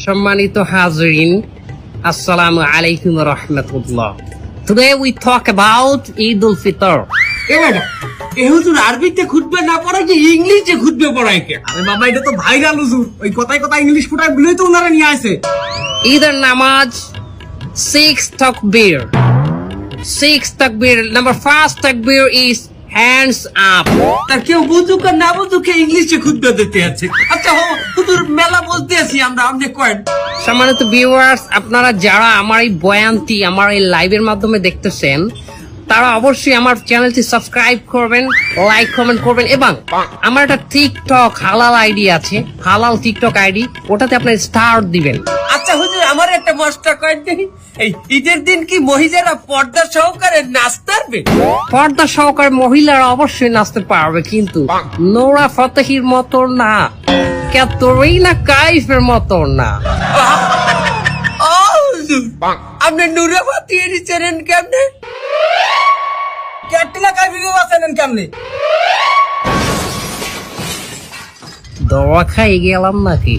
সম্মানিত হাজরিন, আসসালামু আলাইকুম ওয়া রাহমাতুল্লাহ। Today we talk about Eid al-Fitr. এ ম্যাডাম, এ হুজুর আরবিতে খুতবা না পড়ায় কি ইংলিশে খুতবা পড়ায় কে? আরে বাবা, এটা তো ভাইরাল হুজুর। ওই কথায় কথায় ইংলিশ ফুটায় বলেই তো ওনারা নিয়ে আসে। Either নামাজ 6 takbir. 6 takbir. Number first takbir is hands up. তা কেউ বুঝুক আর না বুঝুক ইংলিশে খুতবা দিতে আছে। আচ্ছা হুজুর, মেলা বলতে আছি আমরা, আপনি কয়েন। সম্মানিত ভিউয়ার্স, আপনারা যারা আমার এই বয়ানটি আমার এই লাইভের মাধ্যমে দেখতেছেন, তারা অবশ্যই আমার চ্যানেলটি সাবস্ক্রাইব করবেন, লাইক কমেন্ট করবেন, এবং আমার একটা টিকটক হালাল আইডি আছে, হালাল টিকটক আইডি, ওটাতে আপনার স্টার দিবেন। আচ্ছা হুজুর, আমার একটা মশটা কয়েন দেখি। এই ঈদের দিন কি মহিলারা পর্দা সহকারে নাচতে পারবে? পর্দা সহকারে মহিলারা অবশ্যই নাচতে পারবে, কিন্তু নোরা ফতেহির মতো না, ক্যাটরিনা কাইফের মতো না। ও হুজুর, আপনি নুরে ফাতিয়ে নিচ্ছেন কেমনে? ক্যাটরিনা কাইফকে বাঁচালেন কেমনে? দোয়া খাই গেলাম নাকি?